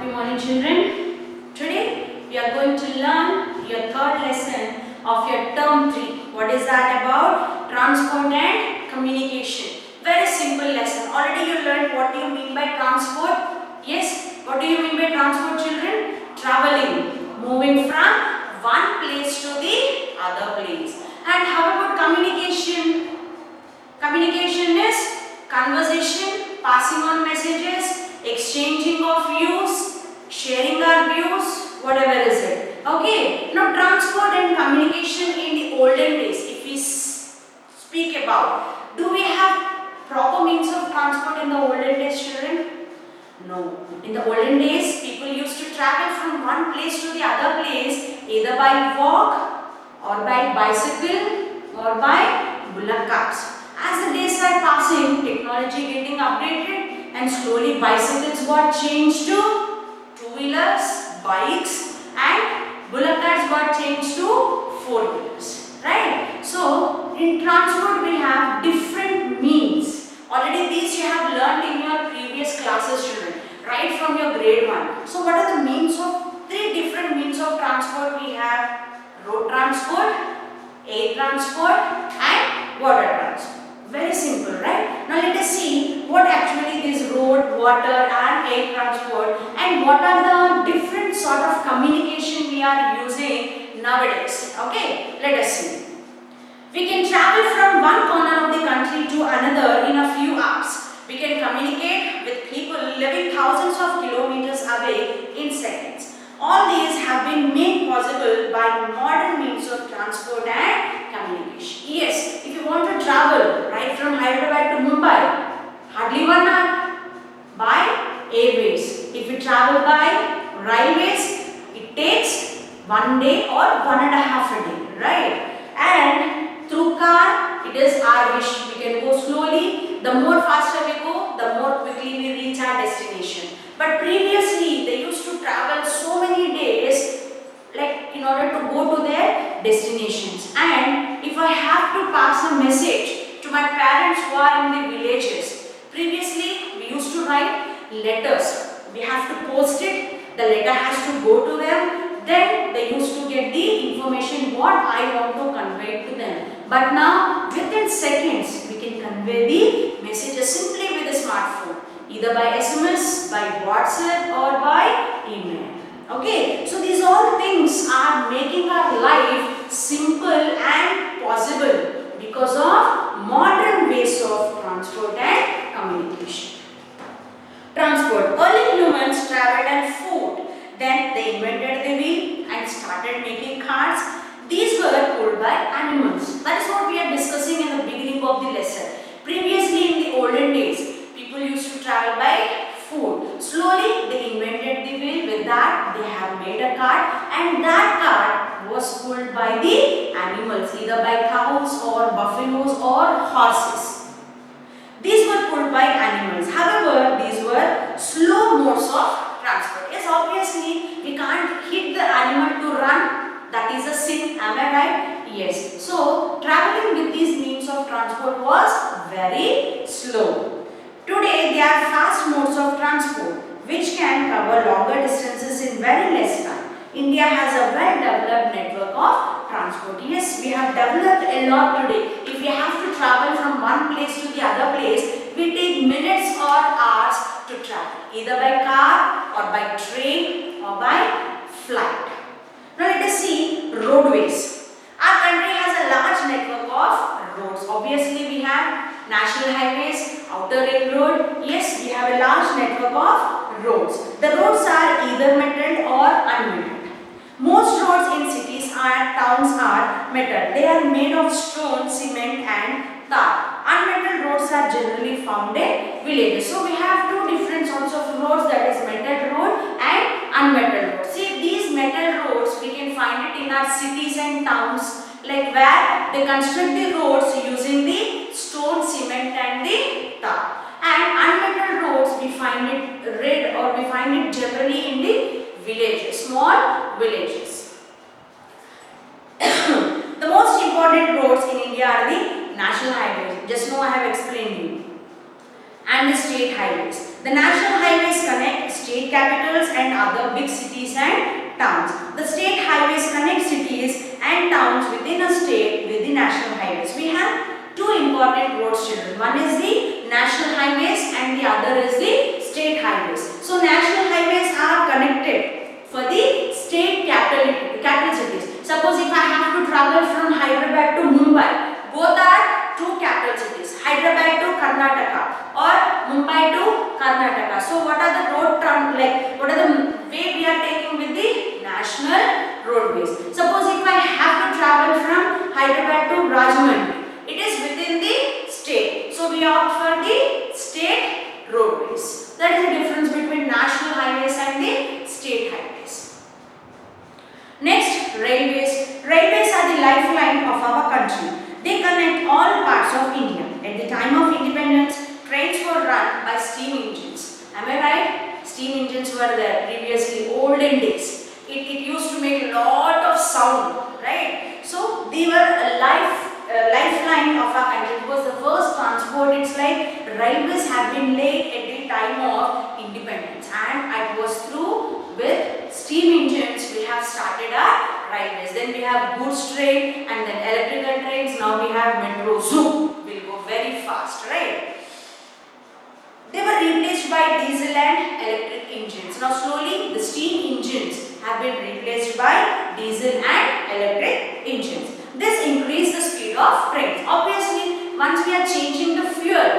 Good morning, children. Today we are going to learn your third lesson of your term 3. What is that about? Transport and communication. Very simple lesson. Already you learned what do you mean by transport? Yes. What do you mean by transport, children? Traveling, moving from one place to the other place. And how about communication? Communication is conversation, passing on messages, exchanging of views, sharing our views, whatever is it. Okay. Now transport and communication in the olden days, if we speak about, do we have proper means of transport in the olden days, children? No. In the olden days, people used to travel from one place to the other place either by walk or by bicycle or by bullock carts. As the days are passing, technology getting updated and slowly bicycles got changed to two-wheelers, bikes and bullock carts got changed to four-wheelers. Right? So, in transport we have different means. Already these you have learned in your previous classes, children, right from your grade 1. So, what are the means of, 3 different means of transport we have? Road transport, air transport and water transport. Very simple, right? Now let us see what actually this road, water and air transport and what are the different sort of communication we are using nowadays. Okay, let us see. We can travel from one corner of the country to another in a few hours. We can communicate with people living thousands of kilometers away in seconds. All these have been made possible by modern means of transport and communication. Yes, if you want to travel right from Hyderabad to Mumbai, hardly 1 hour by airways. If you travel by railways, it takes 1 day or 1.5 day, right? And through car, it is our wish. We can go slowly. The more faster we go, the more quickly we reach our destination. But previously, they used to travel so many days, like in order to go to their destinations. And if I have to pass a message to my parents who are in the villages, previously we used to write letters. We have to post it. The letter has to go to them. Then they used to get the information what I want to convey to them. But now, within seconds, we can convey the messages simply with a smartphone. Either by SMS, by WhatsApp or by email. Okay, so these all things are making our life simple and possible because of modern ways of transport and communication. Transport. Early humans traveled on foot. Then they invented the wheel and started making cars. These were pulled by animals. That is what we are discussing in the beginning of the lesson. Previously in the olden days, people used to travel by foot. Slowly they invented the wheel. With that they have made a cart and that cart was pulled by the animals, either by cows or buffaloes or horses. These were pulled by animals. However, these were slow modes of transport. Yes, obviously we can't hit the animal to run. That is a sin. Am I right? Yes. So traveling with these means of transport was very slow. Today, they are fast modes of transport which can cover longer distances in very less time. India has a well-developed network of transport. Yes, we have developed a lot today. If we have to travel from one place to the other place, we take minutes or hours to travel, either by car or by train or by flight. Now let us see roadways. Our country has a large network of roads. Obviously, we have national highways, outer ring road. Yes, we have a large network of roads. The roads are either metalled or unmetalled. Most roads in cities and towns are metal. They are made of stone, cement and tar. Unmetalled roads are generally found in villages. So we have 2 different sorts of roads, that is metal road and unmetalled road. See, these metal roads we can find it in our cities and towns, like where they construct the roads using the stone, cement and the tar. And unmetalled roads we find it red or we find it generally in the villages, small villages. The most important roads in India are the national highways. Just now I have explained you. and the state highways. The national highways connect state capitals and other big cities and towns. The state highways connect cities and towns within a state with the national highways. We have two important roads, children. One is the national highways and the other is the state highways. So national highways are connected for the state capital cities. Suppose if I have to travel from Hyderabad to Mumbai, both are two capital cities, Hyderabad to Karnataka or Mumbai to Karnataka. So what are the what are the way we are taking with the national roadways? Suppose if I have to travel from Hyderabad to Rajahmundry, it is within the state. So we opt for the state roadways. That is the difference between national highways and the state highways. Next, railways. Railways are the lifeline of our country. They connect all parts of India. At the time of independence, trains were run by steam engines. Am I right? Steam engines were there previously, olden days. It used to make a lot of sound, right? So they were a lifeline of our country because the first transport, it's like railways have been laid at the time of independence, and it was through with steam engines we have started our railways. Then we have goods train and then electrical trains. Now we have metro. Zoom will go very fast, right? They were replaced by diesel and electric engines. Now slowly the steam engines have been replaced by diesel and electric engines. This increased the speed of trains. Obviously, once we are changing the fuel,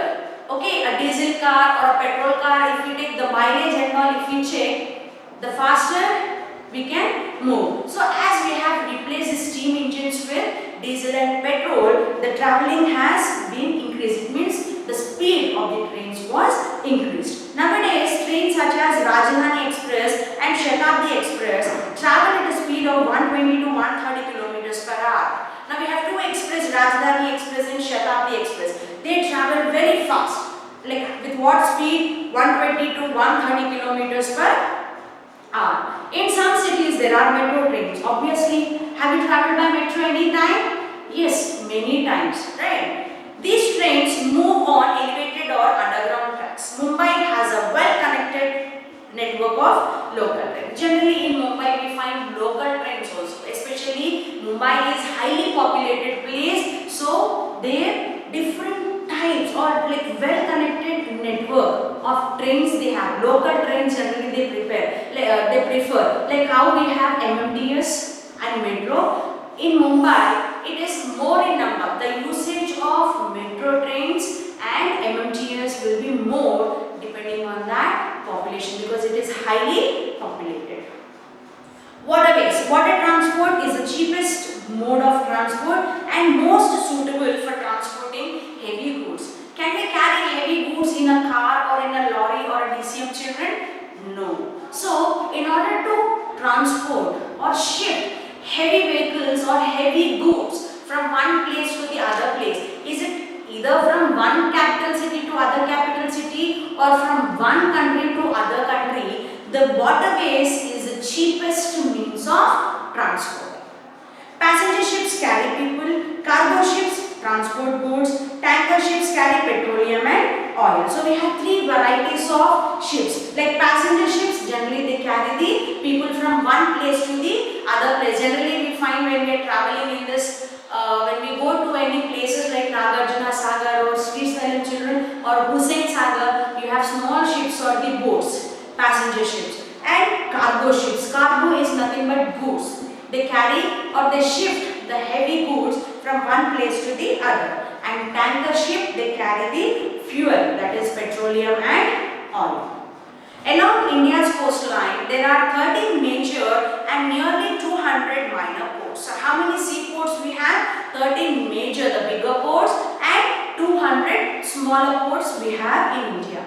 okay, a diesel car or a petrol car, if we take the mileage and all, if we check, the faster we can move. So as we have replaced the steam engines with diesel and petrol, the traveling has been increased. It means the speed of the trains was increased. Nowadays, trains such as Rajdhani Express and Shatabdi Express travel at a speed of 120 to 130 kilometers per hour. Now we have two express, Rajdhani Express and Shatabdi Express. They travel very fast. Like with what speed? 120 to 130 kilometers per hour. In some cities there are metro trains. Obviously, have you traveled by metro any time? Yes, many times, right? These trains move on elevated or underground tracks. Mumbai has a well-connected network of local trains. Generally in Mumbai we find local trains also. Especially Mumbai is highly populated place, so their different types or like well-connected network of trains they have. Local trains generally they prefer. Like how we have MMTS and metro. In Mumbai, it is more in number. The usage of metro trains and MMTS will be more depending on that population because it is highly populated. Waterways. Water transport is the cheapest mode of transport and most suitable for transporting heavy goods. Can we carry heavy goods in a car or in a lorry or a DCM, children? No. So, in order to transport or ship heavy vehicles or heavy goods from one place to the other place, is it either from one capital city to other capital city or from one country to other country, the waterways is the cheapest means of transport. Passenger ships carry people, cargo ships transport goods, tanker ships carry petroleum and oil. So we have three varieties of ships. Like passenger ships, generally they carry the people from one place to the other place. Generally we find when we are traveling in this, when we go to any places like Nagarjuna Sagar or Sri Sailam children or Hussain Sagar, you have small ships or the boats, passenger ships, and cargo ships. Cargo is nothing but goods. They carry or they shift the heavy goods from one place to the other. And tanker ship, they carry the fuel, that is petroleum and oil. Along India's coastline, there are 13 major and nearly 200 minor ports. So how many seaports we have? 13 major, the bigger ports, and 200 smaller ports we have in India.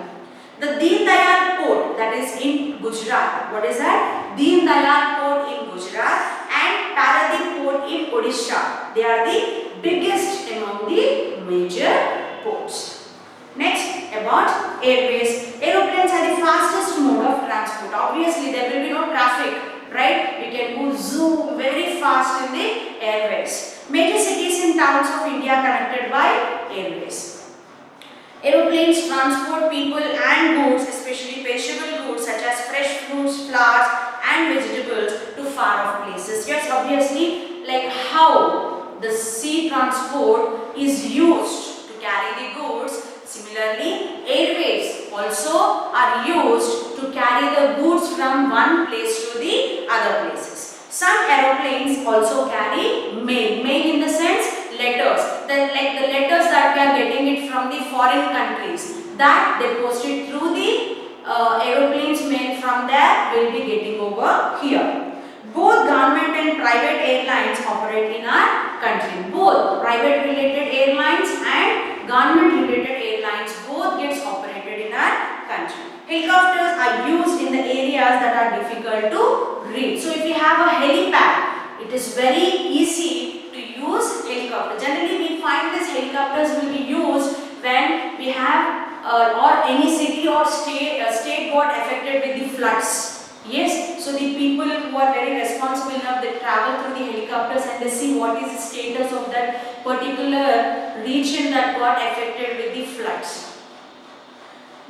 The Deen Dayal port, that is in Gujarat. What is that? Deen Dayal port in Gujarat and Paradip port in Odisha. They are the biggest among the major ports. Next, about airways. Aeroplanes are the fastest mode of transport. Obviously, there will be no traffic, right? We can move zoom very fast in the airways. Major cities and towns of India are connected by airways. Aeroplanes transport people and goods, especially perishable goods such as fresh fruits, flowers and vegetables to far off places. Yes, obviously, like how the sea transport is used to carry the goods. Similarly, airways also are used to carry the goods from one place to the other places. Some aeroplanes also carry mail. Mail in the sense letters. Like the letters that we are getting it from the foreign countries, that they post it through the aeroplanes mail from there will be getting over here. Both government and private airlines operate in our country. Both private related airlines and government related airlines both gets operated in our country. Helicopters are used in the areas that are difficult to reach. So if you have a helipad, it is very easy to use helicopter. Generally we find these helicopters will be used when we have or any city or state got affected with the floods. Yes, so the people who are very responsible enough, they travel through the helicopters and they see what is the status of that particular region that got affected with the floods.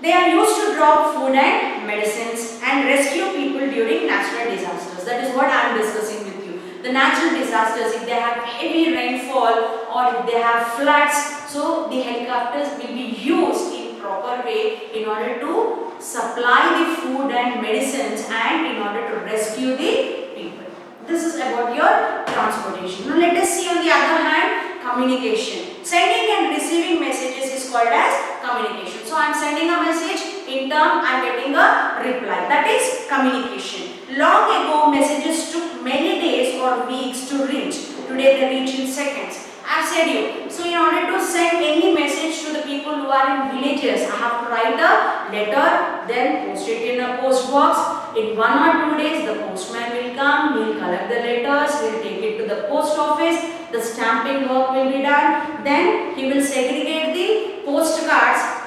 They are used to drop food and medicines and rescue people during natural disasters. That is what I am discussing with you. The natural disasters, if they have heavy rainfall or if they have floods, so the helicopters will be used in proper way in order to supply the food and medicines and in order to rescue the people. This is about your transportation. Now let us see on the other hand, communication. Sending and receiving messages is called as communication. So I am sending a message, in turn I am getting a reply. That is communication. Long ago messages took many days or weeks to reach. Today they reach in seconds. I have said you. So in order to send any message to the people who are in villages, I have to write a letter, then post it in a post box. In 1 or 2 days, the postman will come, he will collect the letters, he will take it to the post office, the stamping work will be done, then he will segregate the postcards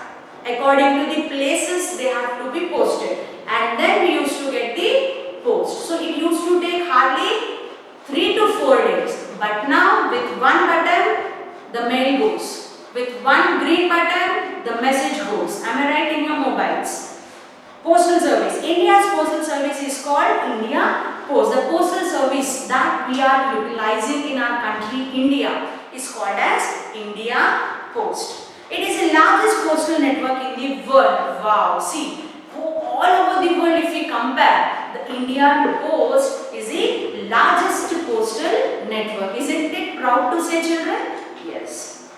according to the places they have to be posted. And then we used to get the post. So it used to take hardly 3 to 4 days. But now with one button, the mail goes. With one green button, the message goes. Am I right in your mobiles? Postal service. India's postal service is called India Post. The postal service that we are utilizing in our country, India, is called as India Post. It is the largest postal network in the world. Wow, see, all over the world if we compare, the India Post is the largest postal network. Isn't it proud to say, children? Yes.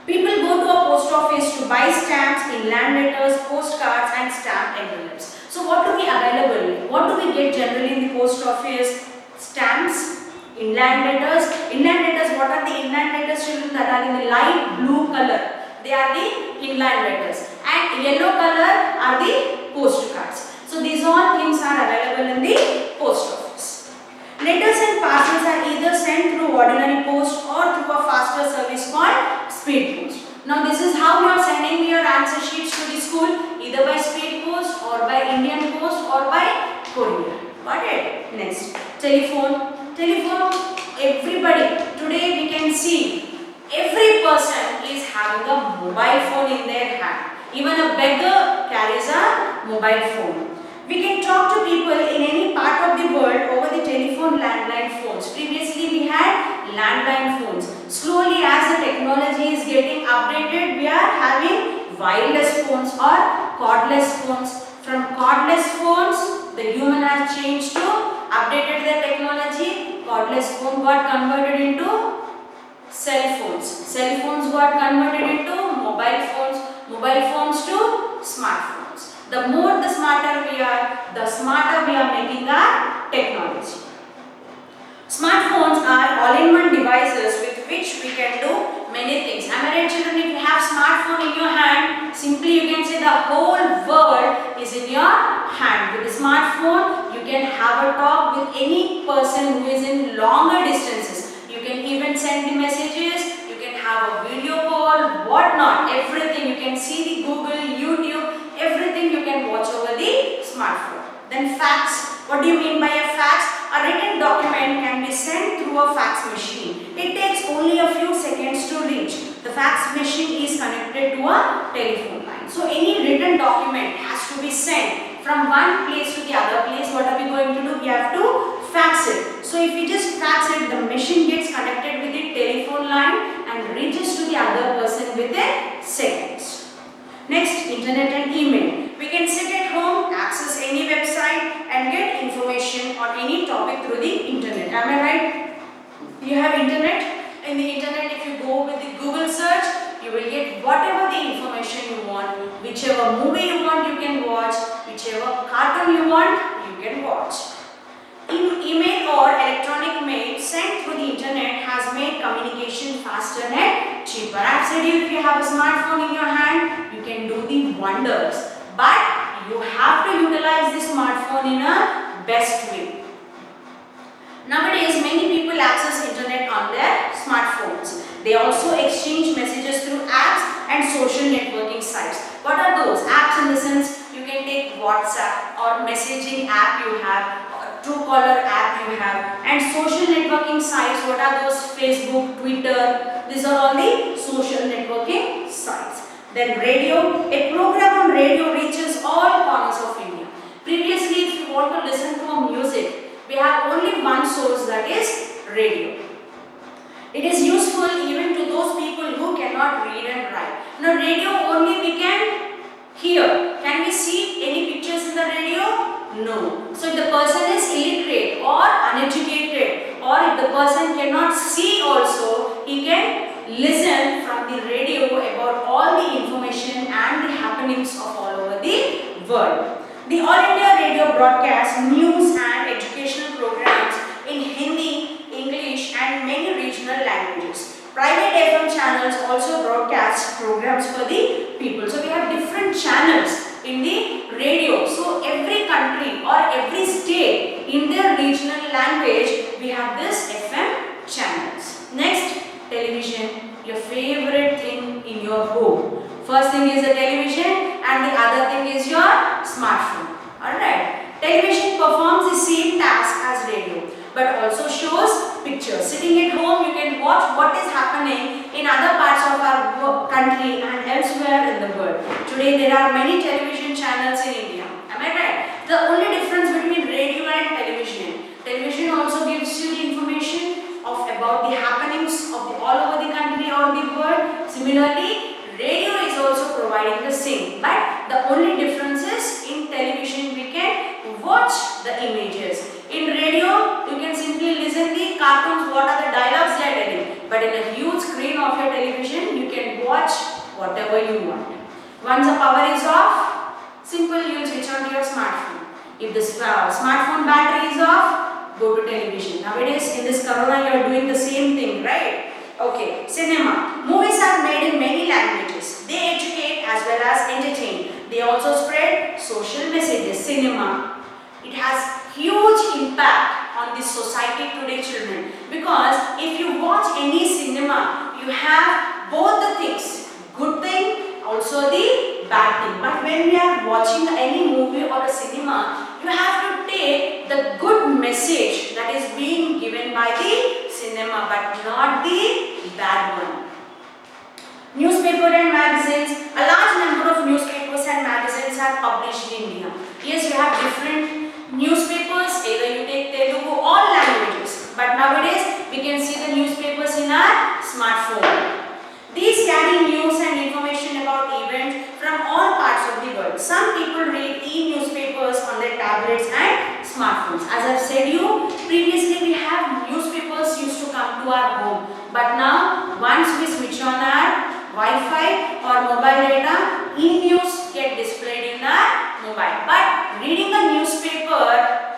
People go to a post office to buy stamps, inland letters, postcards and stamp envelopes. So what do we available? What do we get generally in the post office? Stamps, inland letters. Inland letters, what are the inland letters, children? That are in the light blue color. They are the inland letters. And yellow color are the postcards. So these all things are available in the post office. Letters and parcels are either sent through ordinary post or through a faster service called speed post. Now this is how you are sending your answer sheets to the school, either by speed post or by Indian Post or by courier. Got it? Next, telephone. Telephone, everybody, today we can see every person is having a mobile phone in their hand. Even a beggar carries a mobile phone. We can talk to people in any part of the world over the telephone landline phones. Previously we had landline phones. Slowly as the technology is getting updated, we are having wireless phones or cordless phones. From cordless phones, the human has changed to updated their technology. Cordless phone got converted into cell phones. Cell phones got converted into mobile phones. Mobile phones to smartphones. The more the smarter we are, the smarter we are making our technology. Smartphones are all-in-one devices with which we can do many things. Am I right, children? If you have smartphone in your hand, simply you can say the whole world is in your hand. With the smartphone, you can have a talk with any person who is in longer distances. You can even send the messages, you can have a video call, whatnot, everything. You can see the Google, YouTube, everything you can watch over the smartphone. Then fax. What do you mean by a fax? A written document can be sent through a fax machine. It takes only a few seconds to reach. The fax machine is connected to a telephone line. So any written document has to be sent from one place to the other place. What are we going to do? We have to fax it. So if we just fax it, the machine gets connected with the telephone line and reaches to the other person within seconds. Next, internet and email. We can sit at home, access any website and get information on any topic through the internet. Am I right? You have internet. In the internet, if you go with the Google search, you will get whatever the information you want. Whichever movie you want, you can watch. Whichever cartoon you want, you can watch. Email or electronic mail sent through the internet has made communication faster and cheaper. I have said if you have a smartphone in your hand, you can do the wonders. But you have to utilize the smartphone in a best way. Nowadays, many people access internet on their smartphones. They also exchange messages through apps and social networking sites. What are those? Apps in the sense you can take WhatsApp or messaging app you have, Truecaller app you have, and social networking sites. What are those? Facebook, Twitter. These are all the social networking sites. Then radio. A program on radio reaches all corners of India. Previously, if you want to listen to a music, we have only one source, that is radio. It is useful even to those people who cannot read and write. Now, radio only we can hear. Can we see any pictures in the radio? No. So if the person is illiterate or uneducated, or if the person cannot see also, he can listen from the radio about all the information and the happenings of all over the world. The All India Radio broadcasts news and educational programs in Hindi, English and many regional languages. Private FM channels also broadcast programs for the people. So we have different channels in the radio. So every country or every state in their regional language, we have this FM channels. Next, television, your favorite thing in your home. First thing is the television and the other thing is your smartphone. Alright. Television performs the same task as radio but also shows pictures. Sitting at home, you can watch what is happening in other parts of our country and elsewhere in the world. Today there are many television channels in India. Am I right? The only difference between radio and television also gives you the information about the happenings of all over the country or the world. Similarly, radio is also providing the same, but the only difference is in television we can watch the images. In radio, you can simply listen the cartoons, what are the dialogues they are telling. But in a huge screen of your television, you can watch whatever you want. Once the power is off, simple, you will switch on to your smartphone. If the smartphone battery is off, go to television. Nowadays, in this corona, you are doing the same thing, right? Okay, cinema. Movies are made in many languages. They educate as well as entertain. They also spread social messages. Cinema. It has huge impact on the society today, children. Because if you watch any cinema, you have both the things. Good thing, also the bad thing. But when we are watching any movie or a cinema, you have to take the good message that is being given by the cinema, but not the bad one. Newspaper and magazines. A large number of newspapers and magazines are published in India. Yes, you have different newspapers, either you take Telugu, all languages. But nowadays, we can see the newspapers in our smartphone. These carry news and information about events from all parts of the world. Some people read e-newspapers on their tablets and smartphones. As I've said you, previously we have newspapers used to come to our home. But now, once we switch on our Wi-Fi or mobile data, e-news get displayed in our mobile. But reading a newspaper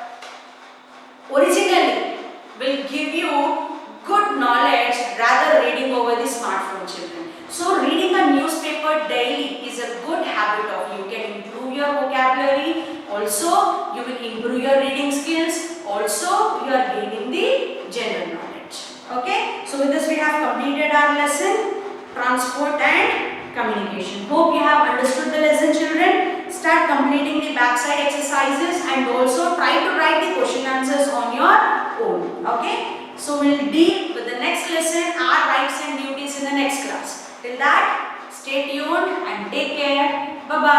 originally will give you good knowledge rather reading over the smartphone, children. So reading a newspaper daily is a good habit of you. You can improve your vocabulary. Also, you will improve your reading skills. Also, you are gaining the general knowledge. Okay. So with this we have completed our lesson, transport and communication. Hope you have understood the lesson, children. Start completing the backside exercises and also try to write the question answers on your own. Okay. So we'll deal with the next lesson, our rights and duties, in the next class. Till that, stay tuned and take care. Bye bye.